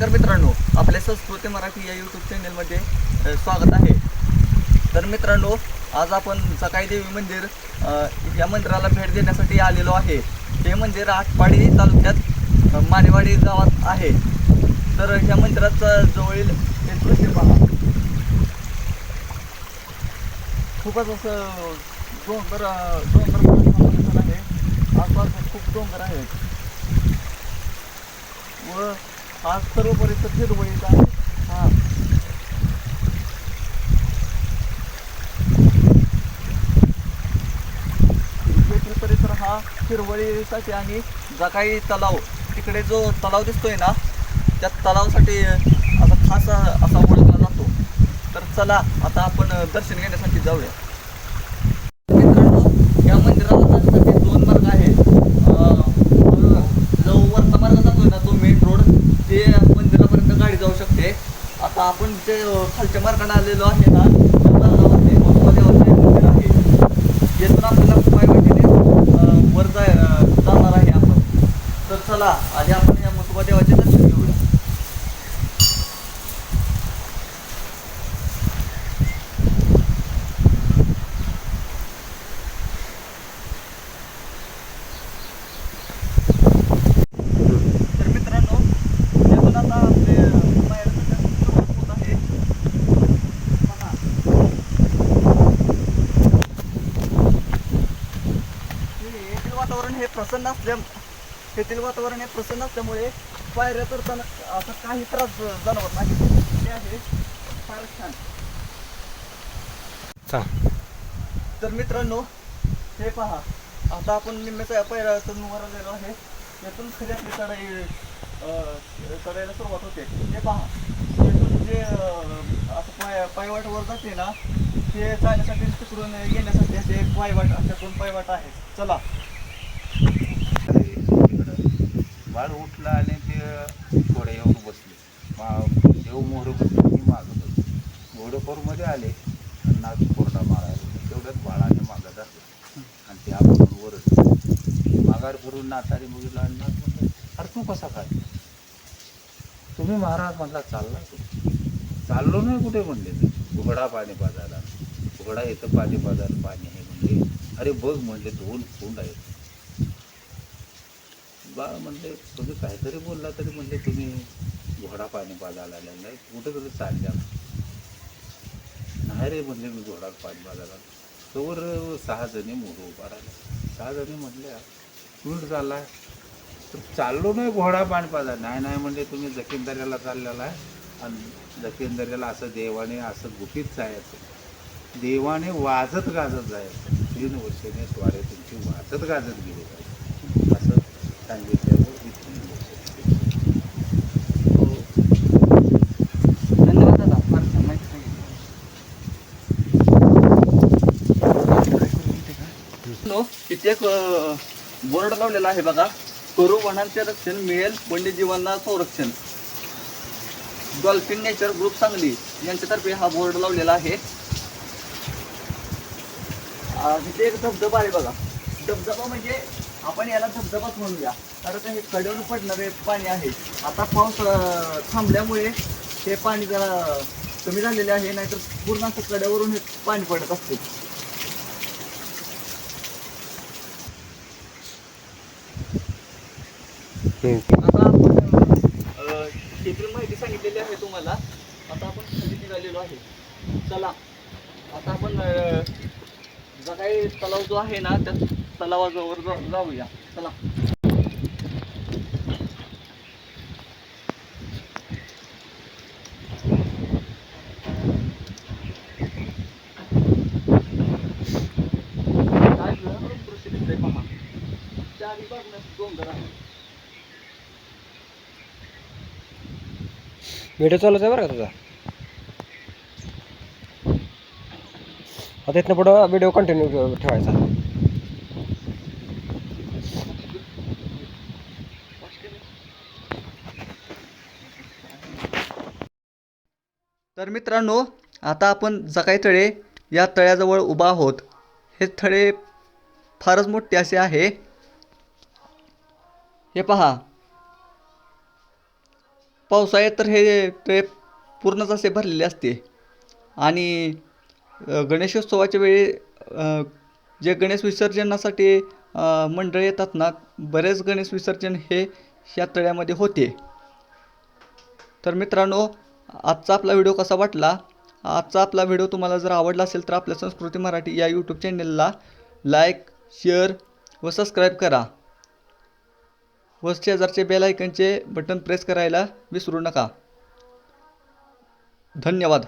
नमस्कार मित्रांनो, आपल्या संस्कृती मराठी या यूट्यूब चॅनलमध्ये स्वागत आहे. तर मित्रांनो, आज आपण सकाई देवी मंदिर या मंदिराला भेट देण्यासाठी आलेलो आहे. हे मंदिर आटपाडी तालुक्यात मानेवाडी गावात आहे. तर ह्या मंदिराचा जवळील हे दृश्य पहा. खूपच असं डोंगर आहे. आसपास खूप डोंगर आहेत व हा सर्व परिसर हिरवळीचा आहे. हा येथील परिसर हा हिरवळीसाठी आणि जकाई तलाव, तिकडे जो तलाव दिसतोय ना, त्या तलावासाठी असा खास असा ओळखला जातो. तर चला आता आपण दर्शन घेण्यासाठी जाऊया. मित्रांनो, या मंदिराला जाण्यासाठी दोन मार्ग आहेत. जो वरचा मार्ग जातोय ना, तो मेन रोड, ते मंदिरापर्यंत गाडी जाऊ शकते. आता आपण जे खालच्या मार्गाने आलेलो आहे ना, त्या मार्गावरती मसोबादेवाचे मंदिर आहे. येथून आपल्याला पायवाटेने वर जाणार आहे आपण. तर चला आधी आपण या मसोबादेवाचे दर्शन घेऊया. तर मित्रांनो, येथून आता आपले पायऱ्यांचं दर्शन सुरुवात होत आहे. पहा, येथील वातावरण हे प्रसन्न असल्यामुळे पायऱ्या चढताना असं काही त्रास जाणवत नाही. ते आहे फार छान. तर मित्रांनो, हे पहा, आता आपण निम्म्याच्या पायऱ्या चढून वर आलेलो आहे. यातून खरी आपली चढायला सुरुवात होते. हे पहा, यातून जे असं पायवाट वर जाते ना, ते जाण्यासाठी तिकडून येण्यासाठी असे एक पायवाट, अशा दोन पायवाट आहेत. चला. बाळ उठला आणि ते घोड्या येऊन बसले. देव मोहर बसले, मी मागं बसले. घोडेखोरमध्ये आले आणि नाच कोरडा मारायला. तेवढ्यात बाळाने मागत असले आणि ते आपण वरच माघार भरून नातारी बघितला आणि नाच म्हणलं, अरे तू कसा काय? तुम्ही महाराज म्हटला, चालला तू? चाललो नाही कुठे म्हणले. घोडा पाणी पाजायला, घोडा येतं पाणी पाजायला, पाणी आहे म्हणले. अरे बघ म्हणले, 2 खोंड आहेत. बाळ म्हणले, तुम्ही काहीतरी बोलला तरी म्हणले तुम्ही घोडा पाणी पाजायला आलेला नाही, कुठं तरी चालल्या? नाही रे म्हणले, मी घोडा पाणी पाजायला. तोवर 6 जणी मोर उभा राहिल्या. 6 जणी म्हटल्या, कुठं चाललाय? तर चाललो नाही घोडा पाणी पाजायला. नाही नाही म्हणले, तुम्ही जखीनदऱ्याला चाललेला आहे आणि जखीनदऱ्याला असं देवाने असं गुपित जायचं, देवाने वाजत गाजत जायचं. 3 वर्षाने स्वारे तुमची वाजत गाजत गेली पाहिजे असं सांगितल्यावर इथून धन्यवाद दादा, फार छान माहिती सांगितली. इथे एक बोर्ड लावलेला आहे बघा, करू वनांचे रक्षण, मिळेल वन्य जीवांना संरक्षण. डॉल्फिन नेचर ग्रुप सांगली यांच्यातर्फे हा बोर्ड लावलेला आहे. तिथे एक धबधबा आहे बघा. धबधबा म्हणजे आपण याला धबधबाच म्हणूया, कारण हे कडेवर पडणारे पाणी आहे. आता पाऊस थांबल्यामुळे हे पाणी जरा कमी झालेले आहे, नाहीतर पूर्ण असं कड्यावरून हे पाणी पडत असते. आता आपण येथील माहिती सांगितलेली आहे तुम्हाला. आता आपण खाली निघालेलो आहे. चला आता आपण जकाई तलाव जो आहे ना, त्या तलावाजवळ जाऊया. चला. काय दृश्य दिसतंय पहा. चारी बाजूला डोंगर आहे. व्हिडिओ चालूच आहे बरं का तुझा. आता इथनं पुढं व्हिडिओ कंटिन्यू ठेवायचा. तर मित्रांनो, आता आपण जकाई तळे या तळ्याजवळ उभा आहोत. हे तळे फारच मोठे असे आहे. हे पहा, पावसाळ्यात तर हे तळे पूर्णच असे भरलेले असते आणि गणेशोत्सवाच्या वेळी जे गणेश विसर्जनासाठी मंडळ येतात ना, बरेच गणेश विसर्जन हे ह्या तळ्यामध्ये होते. तर मित्रांनो, आजचा आपला व्हिडिओ कसा वाटला? आजचा आपला व्हिडिओ तुम्हाला जर आवडला असेल तर आपल्या संस्कृती मराठी या यूट्यूब चॅनलला लाईक, शेअर व सबस्क्राईब करा व शेजारचे बेल आयकनचे बटन प्रेस करायला विसरू नका. धन्यवाद.